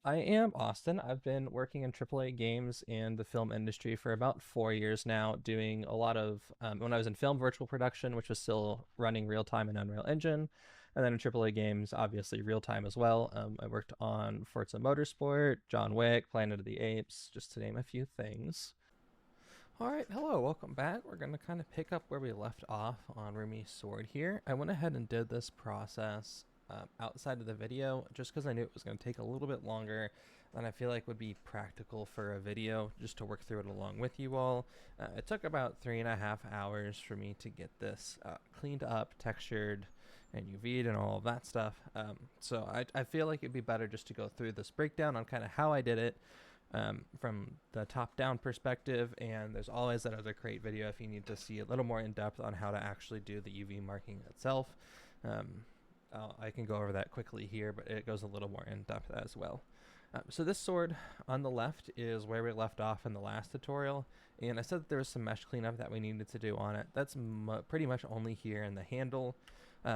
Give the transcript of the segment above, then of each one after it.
I am Austin. I've been working in AAA games and the film industry for about 4 years now, doing a lot of when I was in film virtual production, which was still running real time in Unreal Engine, and then in AAA games, obviously real time as well. I worked on Forza Motorsport, John Wick, Planet of the Apes, just to name a few things. All right, hello, welcome back. We're going to kind of pick up where we left off on Rumi's sword here. I went ahead and did this process outside of the video just because I knew it was going to take a little bit longer than I feel like would be practical for a video, just to work through it along with you all. It took about 3.5 hours for me to get this cleaned up, textured, and UV'd and all of that stuff. So I feel like it'd be better just to go through this breakdown on kind of how I did it, from the top-down perspective, and there's always that other Crate video if you need to see a little more in-depth on how to actually do the UV marking itself. I can go over that quickly here, but it goes a little more in-depth as well. So this sword on the left is where we left off in the last tutorial, and I said that there was some mesh cleanup that we needed to do on it. That's pretty much only here in the handle.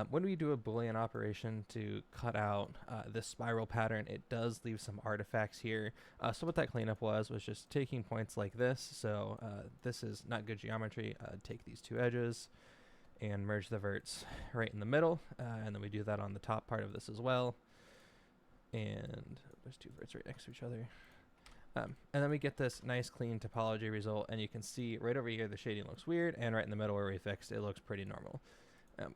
When we do a Boolean operation to cut out this spiral pattern, it does leave some artifacts here. So what that cleanup was just taking points like this. So this is not good geometry. Take these two edges and merge the verts right in the middle. And then we do that on the top part of this as well. And there's two verts right next to each other. And then we get this nice clean topology result, and you can see right over here the shading looks weird, and right in the middle where we fixed it looks pretty normal.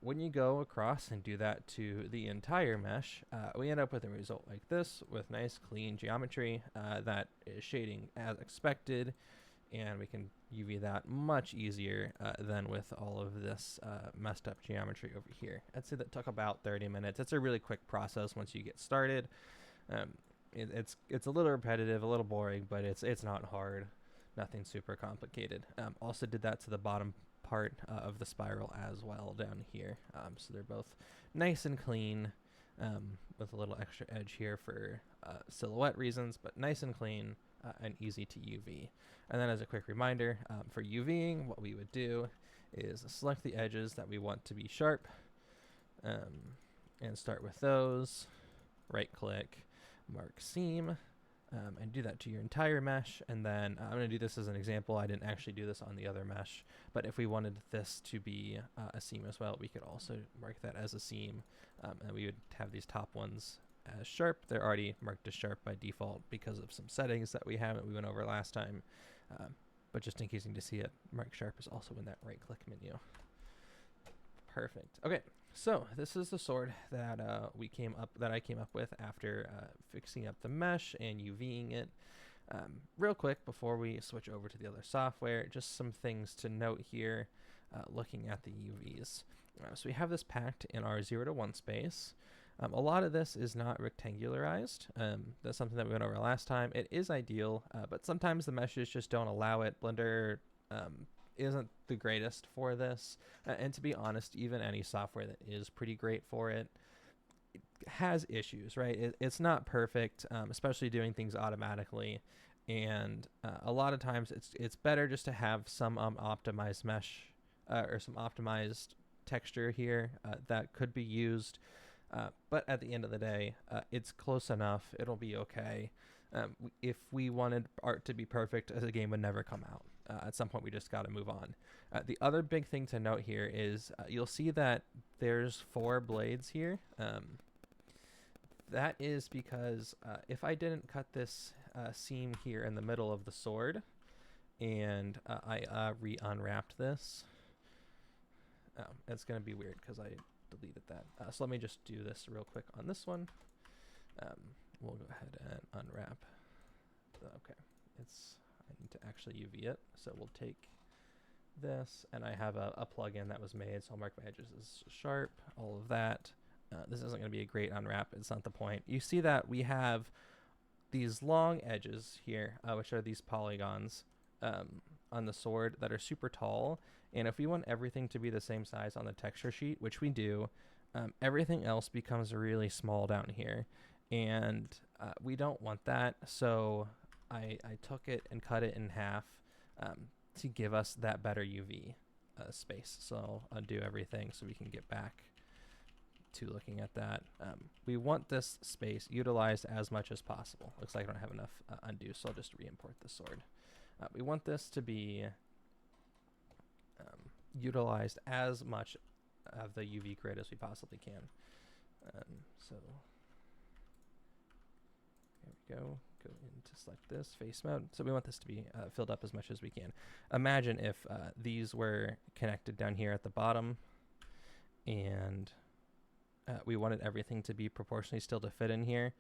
When you go across and do that to the entire mesh, we end up with a result like this with nice clean geometry that is shading as expected, and we can UV that much easier than with all of this messed up geometry over here. I'd say that took about 30 minutes. It's a really quick process once you get started. It's a little repetitive, a little boring, but it's not hard. Nothing super complicated. Also did that to the bottom part of the spiral as well down here. So they're both nice and clean, with a little extra edge here for silhouette reasons, but nice and clean and easy to UV. And then as a quick reminder, for UVing, what we would do is select the edges that we want to be sharp, and start with those. Right click, mark seam, and do that to your entire mesh. And then I'm going to do this as an example. I didn't actually do this on the other mesh, but if we wanted this to be a seam as well, we could also mark that as a seam, and we would have these top ones as sharp. They're already marked as sharp by default because of some settings that we went over last time, but just in case you need to see it, mark sharp is also in that right click menu. Perfect. Okay, so this is the sword that I came up with after fixing up the mesh and UVing it. Real quick before we switch over to the other software, just some things to note here. Looking at the UVs, so we have this packed in our 0 to 1 space. A lot of this is not rectangularized. That's something that we went over last time. It is ideal, but sometimes the meshes just don't allow it. Blender isn't the greatest for this, and to be honest, even any software that is pretty great for it, it has issues, right? It's not perfect, especially doing things automatically, and a lot of times it's better just to have some optimized mesh, or some optimized texture here that could be used, but at the end of the day, it's close enough. It'll be okay. If we wanted art to be perfect, the game would never come out. At some point, we just got to move on. The other big thing to note here is you'll see that there's 4 blades here. That is because if I didn't cut this seam here in the middle of the sword, and I re-unwrapped this, it's going to be weird because I deleted that. So let me just do this real quick on this one. We'll go ahead and unwrap. Okay, I need to actually UV it. So we'll take this, and I have a plugin that was made, so I'll mark my edges as sharp, all of that. This isn't going to be a great unwrap. It's not the point. You see that we have these long edges here, which are these polygons on the sword that are super tall. And if we want everything to be the same size on the texture sheet, which we do, everything else becomes really small down here. And we don't want that, so I took it and cut it in half to give us that better UV space. So I'll undo everything so we can get back to looking at that. We want this space utilized as much as possible. Looks like I don't have enough undo, so I'll just re-import the sword. We want this to be utilized as much of the UV grid as we possibly can. So there we go. Go into select this face mode. So we want this to be filled up as much as we can. Imagine if these were connected down here at the bottom, and we wanted everything to be proportionally still to fit in here.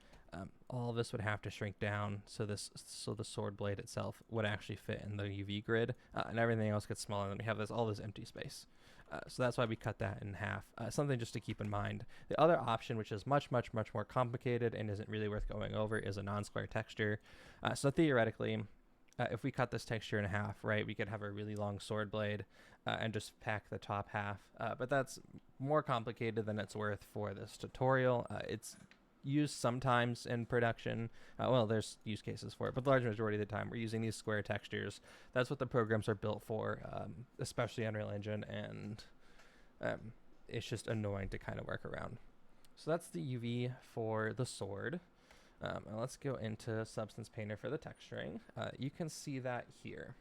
All of this would have to shrink down so the sword blade itself would actually fit in the UV grid, and everything else gets smaller, and we have all this empty space. So that's why we cut that in half. Something just to keep in mind. The other option, which is much more complicated and isn't really worth going over, is a non-square texture. So theoretically, if we cut this texture in half, right, we could have a really long sword blade and just pack the top half. But that's more complicated than it's worth for this tutorial. It's used sometimes in production. Well, there's use cases for it, but the large majority of the time we're using these square textures. That's what the programs are built for, especially Unreal Engine, and it's just annoying to kind of work around. So that's the UV for the sword. And let's go into Substance Painter for the texturing. You can see that here.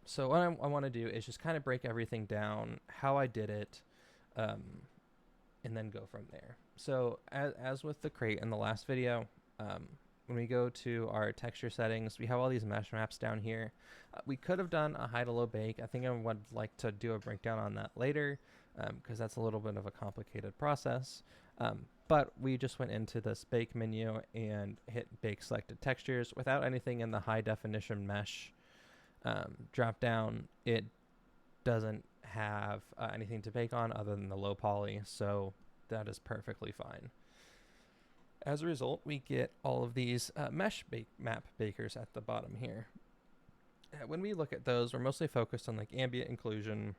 So what I want to do is just kind of break everything down, how I did it, and then go from there. So as with the crate in the last video, when we go to our texture settings, we have all these mesh maps down here. We could have done a high to low bake. I think I would like to do a breakdown on that later, because that's a little bit of a complicated process. But we just went into this bake menu and hit bake selected textures without anything in the high definition mesh drop down. It doesn't have anything to bake on other than the low poly, so that is perfectly fine. As a result, we get all of these mesh map bakers at the bottom here. When we look at those, we're mostly focused on like ambient inclusion,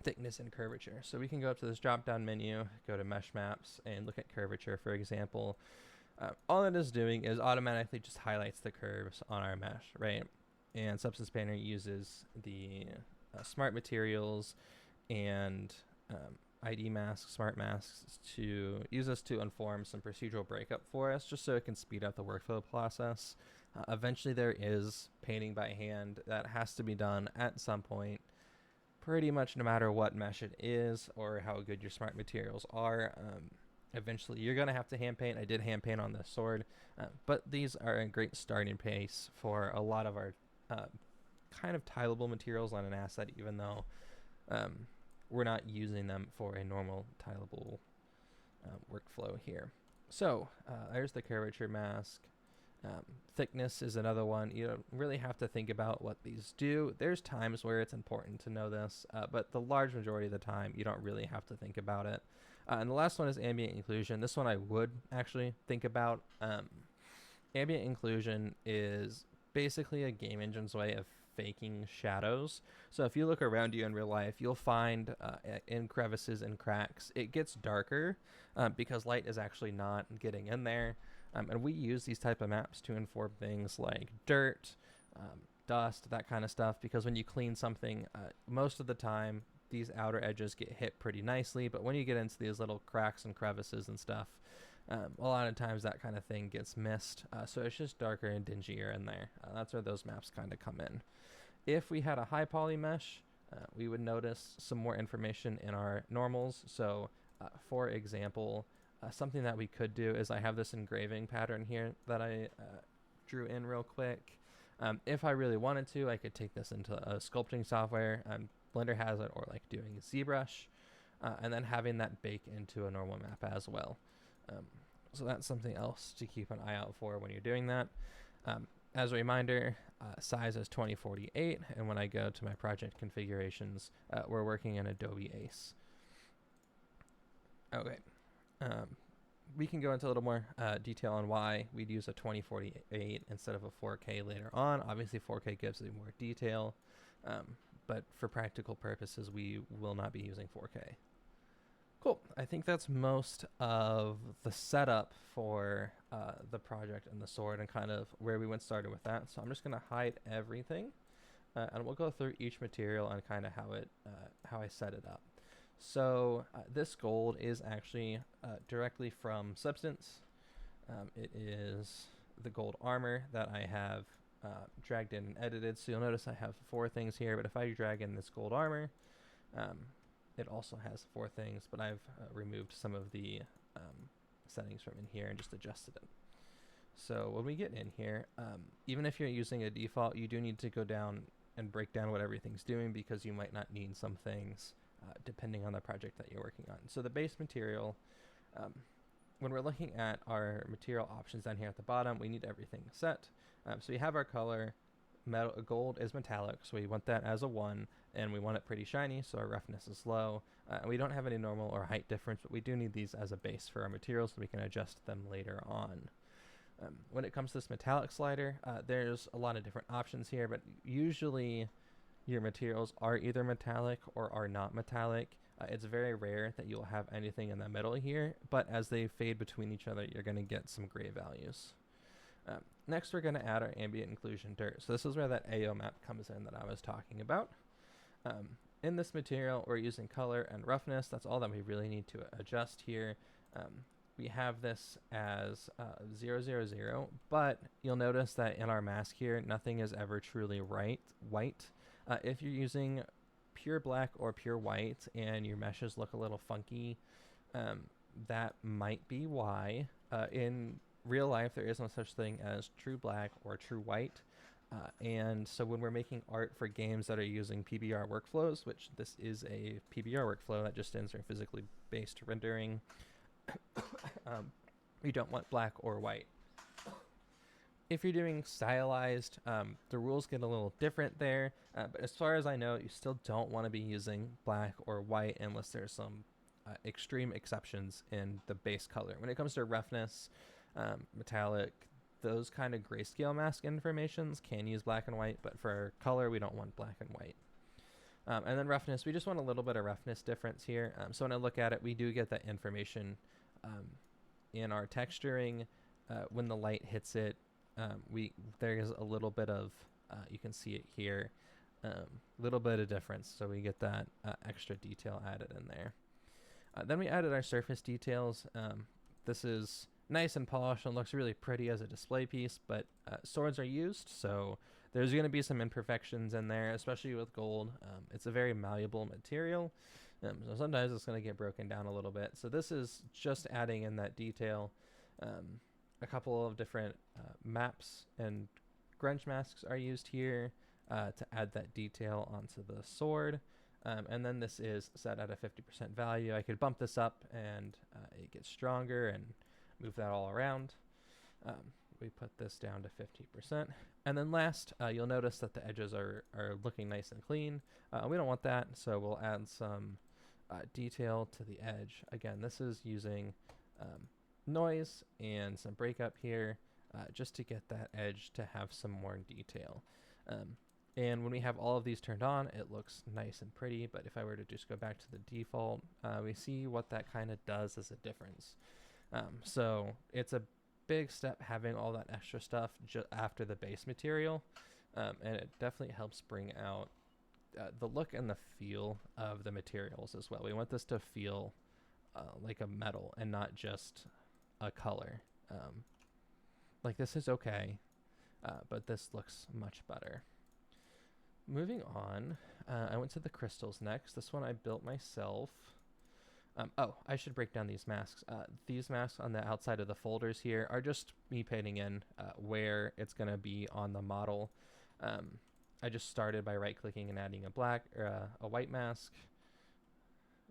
thickness, and curvature. So we can go up to this drop down menu, go to mesh maps, and look at curvature, for example. All it is doing is automatically just highlights the curves on our mesh, right? And Substance Painter uses the smart materials and ID masks, smart masks, to use us to inform some procedural breakup for us, just so it can speed up the workflow process. Eventually there is painting by hand that has to be done at some point, pretty much no matter what mesh it is or how good your smart materials are. Eventually you're going to have to hand paint. I did hand paint on this sword, but these are a great starting pace for a lot of our kind of tileable materials on an asset, even though we're not using them for a normal tileable workflow here. So there's the curvature mask. Thickness is another one. You don't really have to think about what these do. There's times where it's important to know this, but the large majority of the time you don't really have to think about it. And the last one is ambient inclusion. This one I would actually think about. Ambient inclusion is basically a game engine's way of faking shadows. So if you look around you in real life, you'll find in crevices and cracks, it gets darker because light is actually not getting in there. And we use these type of maps to inform things like dirt, dust, that kind of stuff, because when you clean something, most of the time these outer edges get hit pretty nicely, but when you get into these little cracks and crevices and stuff, a lot of times that kind of thing gets missed, so it's just darker and dingier in there. That's where those maps kind of come in. If we had a high poly mesh, we would notice some more information in our normals. So for example, something that we could do is I have this engraving pattern here that I drew in real quick. If I really wanted to, I could take this into a sculpting software. Blender has it, or like doing ZBrush, and then having that bake into a normal map as well. So that's something else to keep an eye out for when you're doing that. As a reminder, size is 2048, and when I go to my project configurations, we're working in Adobe Ace. Okay. We can go into a little more detail on why we'd use a 2048 instead of a 4K later on. Obviously 4K gives it more detail, but for practical purposes we will not be using 4K. Cool. I think that's most of the setup for the project and the sword and kind of where we went started with that. So I'm just going to hide everything and we'll go through each material and kind of how I set it up. So this gold is actually directly from Substance. It is the gold armor that I have dragged in and edited. So you'll notice I have 4 things here, but if I drag in this gold armor, um, it also has 4 things, but I've removed some of the settings from in here and just adjusted it. So when we get in here, even if you're using a default, you do need to go down and break down what everything's doing, because you might not need some things depending on the project that you're working on. So the base material, when we're looking at our material options down here at the bottom, we need everything set. So we have our color. Gold is metallic, so we want that as a 1, and we want it pretty shiny, so our roughness is low. We don't have any normal or height difference, but we do need these as a base for our materials so we can adjust them later on. When it comes to this metallic slider, there's a lot of different options here, but usually your materials are either metallic or are not metallic. It's very rare that you'll have anything in the middle here, but as they fade between each other, you're going to get some gray values. Next, we're going to add our ambient inclusion dirt. So this is where that AO map comes in that I was talking about. In this material, we're using color and roughness. That's all that we really need to adjust here. We have this as 0, 0, 0, but you'll notice that in our mask here, nothing is ever truly white. If you're using pure black or pure white and your meshes look a little funky, that might be why. In real life, there is no such thing as true black or true white. And so when we're making art for games that are using PBR workflows, which this is a PBR workflow that just stands for physically based rendering, we don't want black or white. If you're doing stylized, the rules get a little different there, but as far as I know, you still don't want to be using black or white unless there's some extreme exceptions in the base color. When it comes to roughness, metallic, those kind of grayscale mask informations can use black and white, but for color, we don't want black and white. And then roughness, we just want a little bit of roughness difference here. So when I look at it, we do get that information in our texturing. When the light hits it, there's a little bit of, you can see it here, little bit of difference. So we get that extra detail added in there. Then we added our surface details. This is nice and polished and looks really pretty as a display piece, but swords are used, so there's going to be some imperfections in there, especially with gold. It's a very malleable material, so sometimes it's going to get broken down a little bit. So this is just adding in that detail. A couple of different maps and grunge masks are used here to add that detail onto the sword. And then this is set at a 50% value. I could bump this up and it gets stronger and move that all around. We put this down to 50%. And then last, you'll notice that the edges are looking nice and clean. We don't want that, so we'll add some detail to the edge. Again, this is using noise and some breakup here just to get that edge to have some more detail. And when we have all of these turned on, it looks nice and pretty, but if I were to just go back to the default, we see what that kind of does as a difference. So it's a big step having all that extra stuff after the base material, and it definitely helps bring out the look and the feel of the materials as well. We want this to feel like a metal and not just a color. Like this is okay, but this looks much better. Moving on, I went to the crystals next. This one I built myself. Oh, I should break down these masks. These masks on the outside of the folders here are just me painting in where it's going to be on the model. I just started by right-clicking and adding a white mask.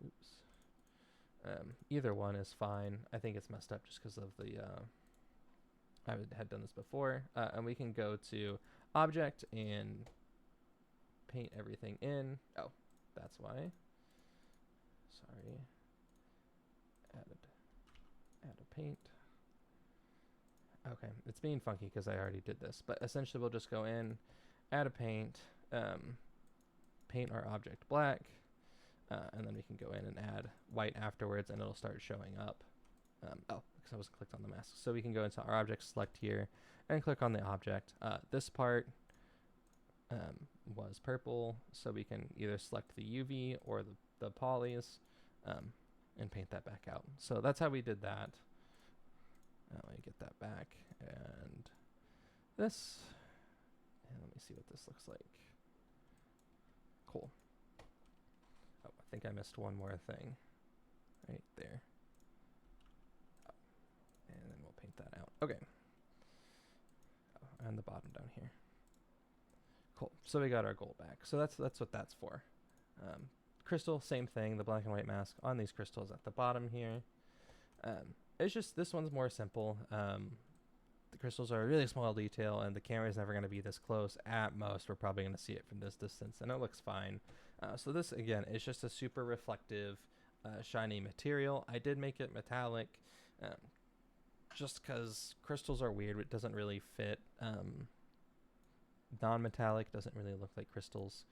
Oops. Either one is fine. I think it's messed up just because of the... I had done this before. And we can go to Object and paint everything in. Oh, that's why. Sorry. Add a paint. Okay, it's being funky because I already did this, but essentially we'll just go in, add a paint, paint our object black, and then we can go in and add white afterwards and it'll start showing up. Oh, because I wasn't clicked on the mask. So we can go into our object, select here, and click on the object. This part was purple, so we can either select the UV or the polys. and paint that back out. So that's how we did that. Let me get that back, and this, and let me see what this looks like. Cool. Oh, I think I missed one more thing right there. Oh, and then we'll paint that out. Okay. Oh, and the bottom down here. Cool. So we got our gold back. So that's what that's for. Crystal, same thing. The black and white mask on these crystals at the bottom here. It's just, this one's more simple. The crystals are a really small detail, and the camera is never going to be this close. At most, we're probably going to see it from this distance, and it looks fine. So this, again, is just a super reflective, shiny material. I did make it metallic, just because crystals are weird. It doesn't really fit. Non-metallic doesn't really look like crystals.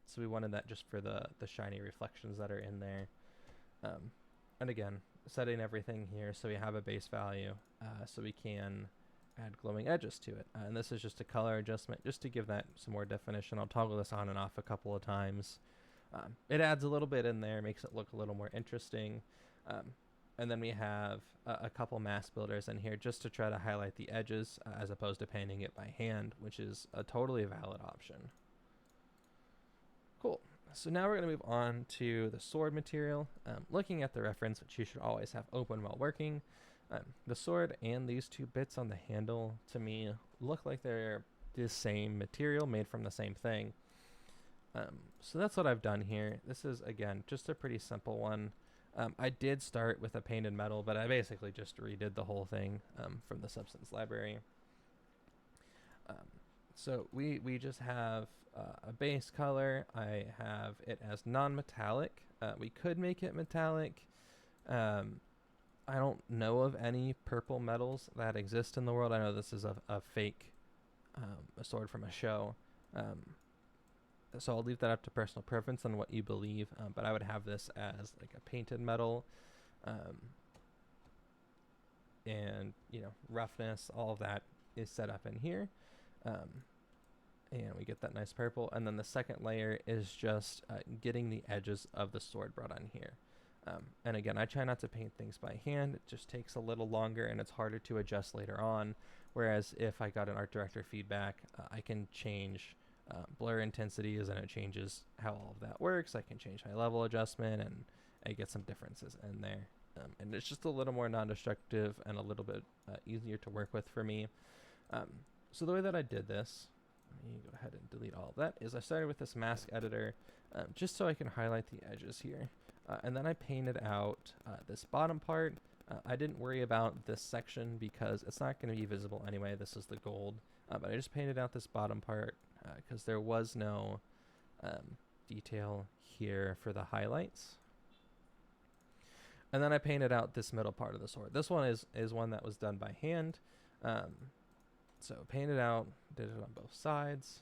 So we wanted that just for the shiny reflections that are in there. And again, setting everything here so we have a base value, so we can add glowing edges to it. And this is just a color adjustment just to give that some more definition. I'll toggle this on and off a couple of times. It adds a little bit in there, makes it look a little more interesting. And then we have a couple mask builders in here just to try to highlight the edges, as opposed to painting it by hand, which is a totally valid option. Cool. So now we're going to move on to the sword material. Looking at the reference, which you should always have open while working, the sword and these two bits on the handle, to me, look like they're the same material made from the same thing. So that's what I've done here. This is, again, just a pretty simple one. I did start with a painted metal, but I basically just redid the whole thing from the substance library. So we just have a base color. I have it as non-metallic. We could make it metallic. I don't know of any purple metals that exist in the world. I know this is a fake a sword from a show. So I'll leave that up to personal preference on what you believe, but I would have this as like a painted metal, and roughness, all of that is set up in here, and we get that nice purple. And then the second layer is just getting the edges of the sword brought on here. And again, I try not to paint things by hand. It just takes a little longer and it's harder to adjust later on. Whereas if I got an art director feedback, I can change blur intensities, and it changes how all of that works. I can change my level adjustment, and I get some differences in there. And it's just a little more non-destructive and a little bit easier to work with for me. So the way that I did this, let me go ahead and delete all of that, is I started with this mask editor just so I can highlight the edges here. And then I painted out this bottom part. I didn't worry about this section because it's not going to be visible anyway. This is the gold. But I just painted out this bottom part because there was no detail here for the highlights. And then I painted out this middle part of the sword. This one is one that was done by hand. So painted out, did it on both sides.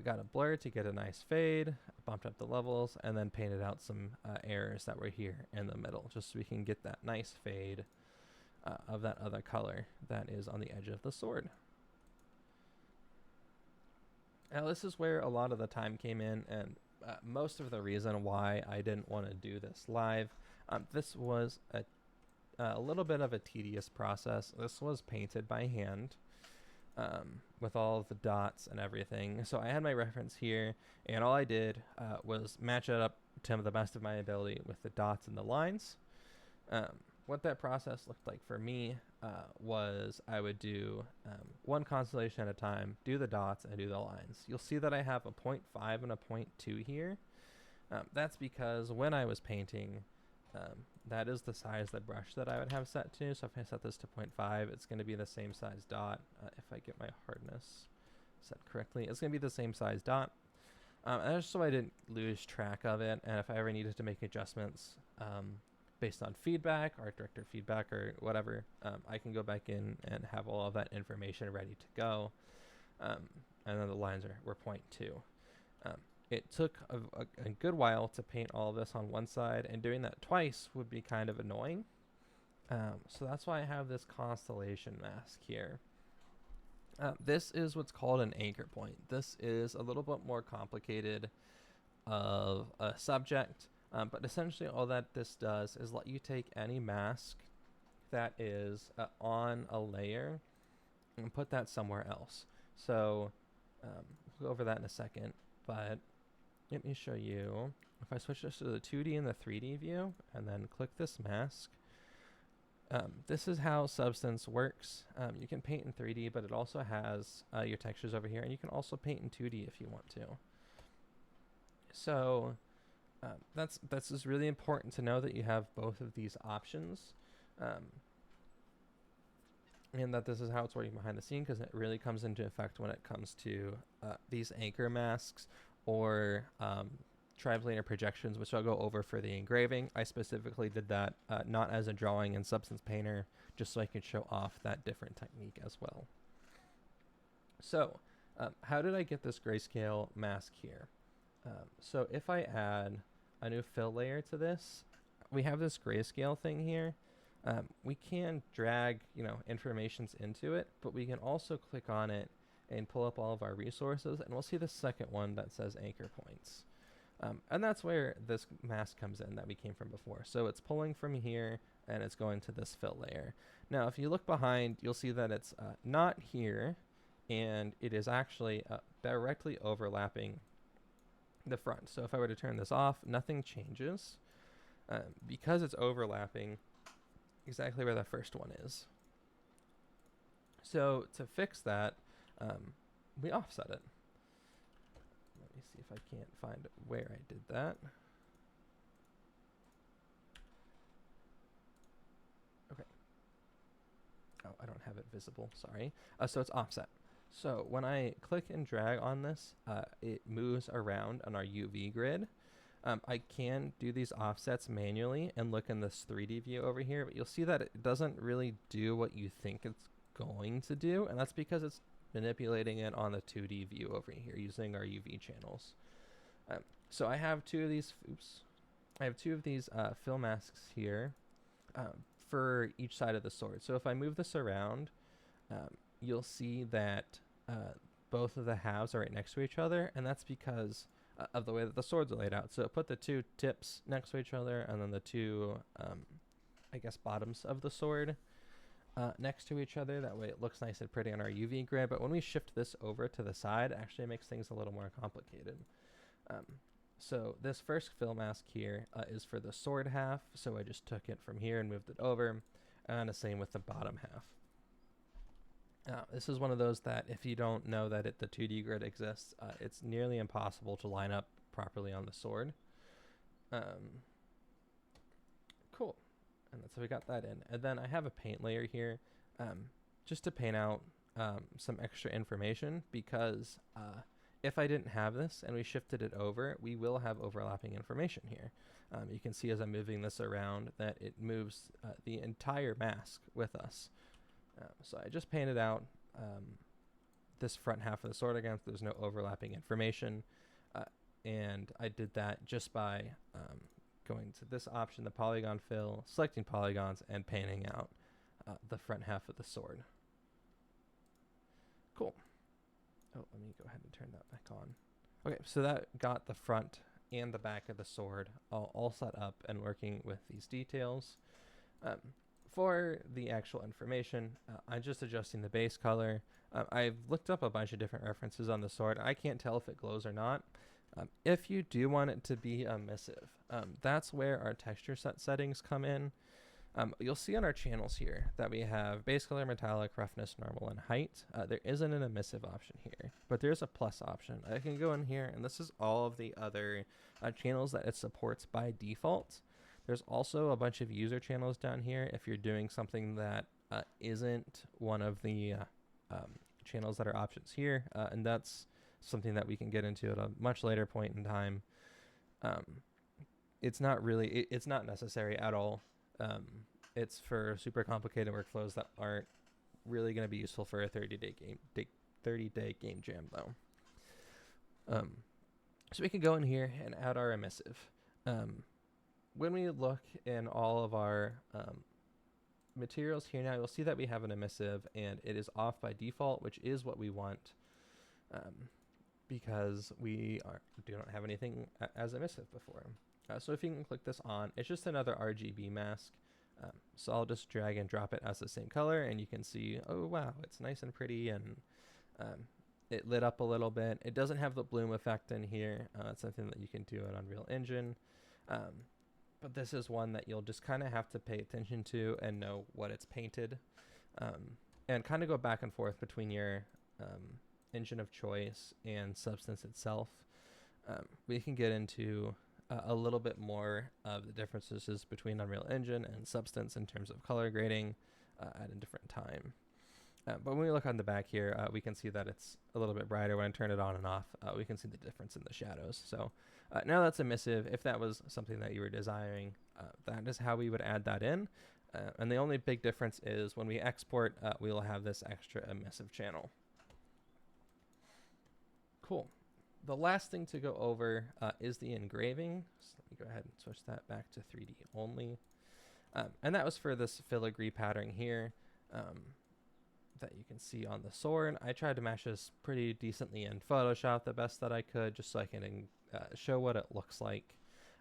Got a blur to get a nice fade, bumped up the levels, and then painted out some errors that were here in the middle, just so we can get that nice fade of that other color that is on the edge of the sword. Now this is where a lot of the time came in, and most of the reason why I didn't want to do this live. This was a little bit of a tedious process. This was painted by hand with all of the dots and everything. So I had my reference here, and all I did was match it up to the best of my ability with the dots and the lines. What that process looked like for me was I would do one constellation at a time, do the dots, and do the lines. You'll see that I have a 0.5 and a 0.2 here. That's because when I was painting, that is the size the brush that I would have set to. So if I set this to 0.5, it's going to be the same size dot. If I get my hardness set correctly, it's going to be the same size dot. And just so I didn't lose track of it, and if I ever needed to make adjustments based on feedback, art director feedback, or whatever, I can go back in and have all of that information ready to go. And then the lines were 0.2. It took a good while to paint all of this on one side, and doing that twice would be kind of annoying. So that's why I have this constellation mask here. This is what's called an anchor point. This is a little bit more complicated of a subject. But essentially all that this does is let you take any mask that is on a layer and put that somewhere else. So we'll go over that in a second, but let me show you. If I switch this to the 2D and the 3D view and then click this mask, this is how Substance works. You can paint in 3D, but it also has your textures over here, and you can also paint in 2D if you want to. So that's just really important to know that you have both of these options, and that this is how it's working behind the scene, because it really comes into effect when it comes to these anchor masks or triplanar projections, which I'll go over for the engraving. I specifically did that not as a drawing in Substance Painter, just so I could show off that different technique as well. So how did I get this grayscale mask here? So if I add a new fill layer to this, we have this grayscale thing here. We can drag, informations into it, but we can also click on it and pull up all of our resources, and we'll see the second one that says anchor points. And that's where this mask comes in that we came from before. So it's pulling from here and it's going to this fill layer. Now, if you look behind, you'll see that it's not here, and it is actually directly overlapping the front. So if I were to turn this off, nothing changes because it's overlapping exactly where the first one is. So to fix that, we offset it. Let me see if I can't find where I did that. Okay. Oh, I don't have it visible, sorry. So it's offset. So when I click and drag on this, it moves around on our UV grid. I can do these offsets manually and look in this 3D view over here, but you'll see that it doesn't really do what you think it's going to do, and that's because it's manipulating it on the 2D view over here using our UV channels. So I have two of these fill masks here for each side of the sword. So if I move this around, you'll see that both of the halves are right next to each other, and that's because of the way that the swords are laid out. So put the two tips next to each other, and then the two, bottoms of the sword next to each other. That way it looks nice and pretty on our UV grid. But when we shift this over to the side, it actually makes things a little more complicated. So this first fill mask here is for the sword half. So I just took it from here and moved it over, and the same with the bottom half. This is one of those that if you don't know that the 2D grid exists, it's nearly impossible to line up properly on the sword. Cool. And so we got that in. And then I have a paint layer here just to paint out some extra information, because if I didn't have this and we shifted it over, we will have overlapping information here. You can see as I'm moving this around that it moves the entire mask with us. So I just painted out this front half of the sword again, so there's no overlapping information. And I did that just by going to this option, the polygon fill, selecting polygons, and painting out the front half of the sword. Cool. Oh, let me go ahead and turn that back on. Okay, so that got the front and the back of the sword all set up and working with these details. For the actual information, I'm just adjusting the base color. I've looked up a bunch of different references on the sword. I can't tell if it glows or not. If you do want it to be emissive, that's where our texture set settings come in. You'll see on our channels here that we have base color, metallic, roughness, normal, and height. There isn't an emissive option here, but there's a plus option. I can go in here, and this is all of the other channels that it supports by default. There's also a bunch of user channels down here if you're doing something that isn't one of the channels that are options here, and that's something that we can get into at a much later point in time. It's not necessary at all. It's for super complicated workflows that aren't really going to be useful for a 30-day game jam though. So we can go in here and add our emissive. When we look in all of our materials here now, you'll see that we have an emissive, and it is off by default, which is what we want because we do not have anything as emissive before. So if you can click this on, it's just another RGB mask. So I'll just drag and drop it as the same color, and you can see, oh wow, it's nice and pretty, and it lit up a little bit. It doesn't have the bloom effect in here. It's something that you can do in Unreal Engine. But this is one that you'll just kind of have to pay attention to and know what it's painted, and kind of go back and forth between your engine of choice and Substance itself. We can get into a little bit more of the differences between Unreal Engine and Substance in terms of color grading at a different time. But when we look on the back here, we can see that it's a little bit brighter. When I turn it on and off, we can see the difference in the shadows. So now that's emissive. If that was something that you were desiring, that is how we would add that in. And the only big difference is when we export, we will have this extra emissive channel. Cool. The last thing to go over is the engraving. So let me go ahead and switch that back to 3D only. And that was for this filigree pattern here that you can see on the sword. I tried to match this pretty decently in Photoshop the best that I could, just so I can show what it looks like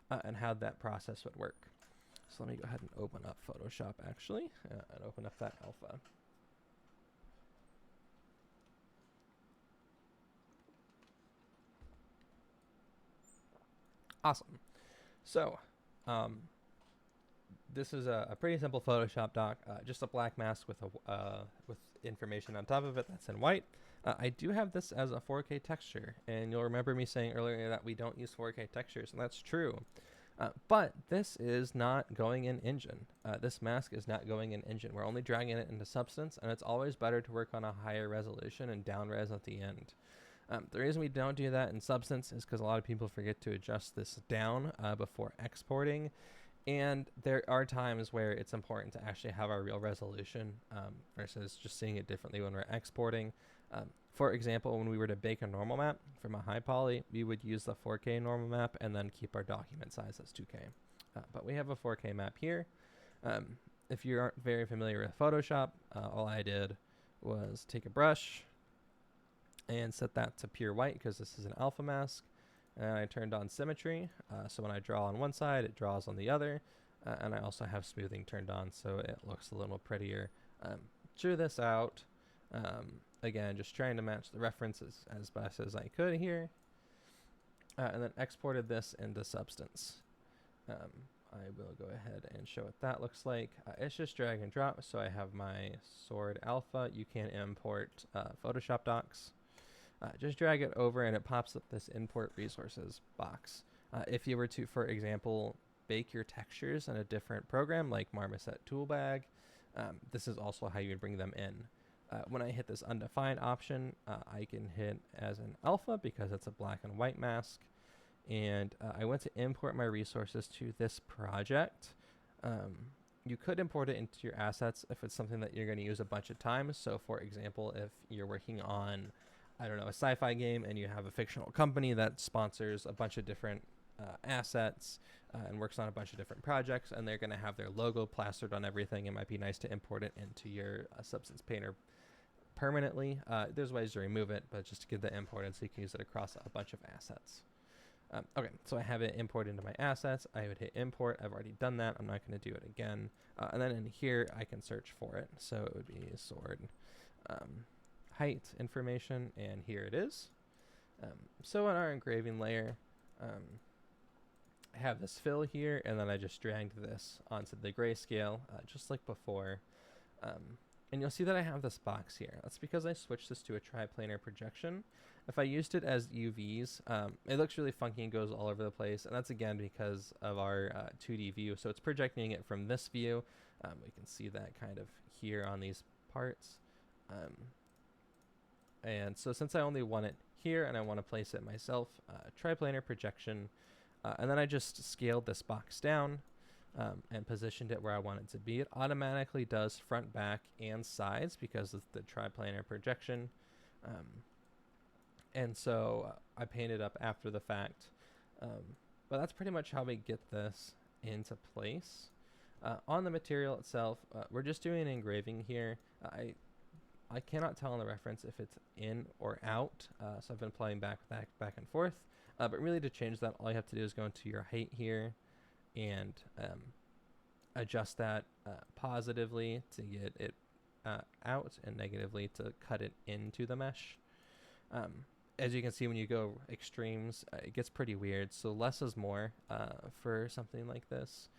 and how that process would work. So let me go ahead and open up Photoshop actually and open up that alpha. Awesome. So this is a pretty simple Photoshop doc, just a black mask with information on top of it that's in white. I do have this as a 4K texture, and you'll remember me saying earlier that we don't use 4K textures, and that's true. But this is not going in Engine. This mask is not going in Engine. We're only dragging it into Substance, and it's always better to work on a higher resolution and down res at the end. The reason we don't do that in Substance is because a lot of people forget to adjust this down before exporting. And there are times where it's important to actually have our real resolution versus just seeing it differently when we're exporting. For example, when we were to bake a normal map from a high poly, we would use the 4K normal map and then keep our document size as 2K. But we have a 4K map here. If you aren't very familiar with Photoshop, all I did was take a brush and set that to pure white because this is an alpha mask. And I turned on symmetry, so when I draw on one side, it draws on the other. And I also have smoothing turned on, so it looks a little prettier. Drew this out. Again, just trying to match the references as best as I could here. And then exported this into Substance. I will go ahead and show what that looks like. It's just drag and drop, so I have my sword alpha. You can import Photoshop docs. Just drag it over and it pops up this import resources box. If you were to, for example, bake your textures in a different program like Marmoset Toolbag, this is also how you would bring them in. When I hit this undefined option, I can hit as an alpha because it's a black and white mask. And I went to import my resources to this project. You could import it into your assets if it's something that you're going to use a bunch of times. So for example, if you're working on, I don't know, a sci-fi game and you have a fictional company that sponsors a bunch of different assets and works on a bunch of different projects, and they're going to have their logo plastered on everything, it might be nice to import it into your Substance Painter permanently. There's ways to remove it, but just to get that imported so you can use it across a bunch of assets. Okay, so I have it imported into my assets. I would hit import. I've already done that. I'm not going to do it again. And then in here, I can search for it. So it would be sword height information, and here it is. So in our engraving layer, I have this fill here, and then I just dragged this onto the grayscale, just like before. And you'll see that I have this box here. That's because I switched this to a triplanar projection. If I used it as UVs, it looks really funky and goes all over the place. And that's again because of our 2D view. So it's projecting it from this view. We can see that kind of here on these parts. And so since I only want it here and I want to place it myself, triplanar projection. And then I just scaled this box down and positioned it where I want it to be. It automatically does front, back, and sides because of the triplanar projection. And so I painted up after the fact. But that's pretty much how we get this into place. On the material itself, we're just doing an engraving here. I cannot tell on the reference if it's in or out, so I've been playing back and forth. But really to change that, all you have to do is go into your height here and adjust that positively to get it out, and negatively to cut it into the mesh. Um, as you can see, when you go extremes, it gets pretty weird. So less is more for something like this.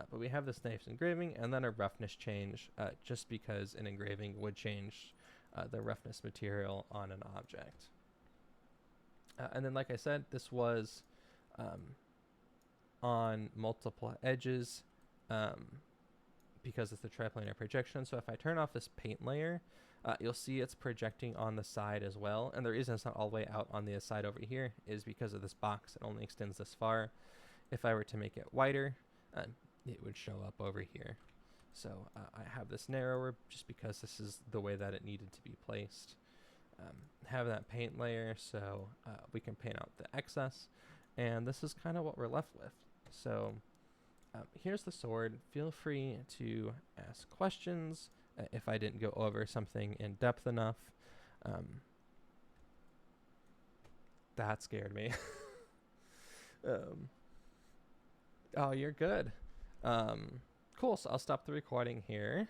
But we have this nice engraving and then a roughness change, just because an engraving would change the roughness material on an object. And then, like I said, this was on multiple edges because it's the triplanar projection. So if I turn off this paint layer, you'll see it's projecting on the side as well. And the reason it's not all the way out on the side over here is because of this box. It only extends this far. If I were to make it wider, it would show up over here. So I have this narrower just because this is the way that it needed to be placed. Have that paint layer so we can paint out the excess. And this is kind of what we're left with. So here's the sword. Feel free to ask questions if I didn't go over something in depth enough. That scared me. Oh, you're good. Cool, so I'll stop the recording here.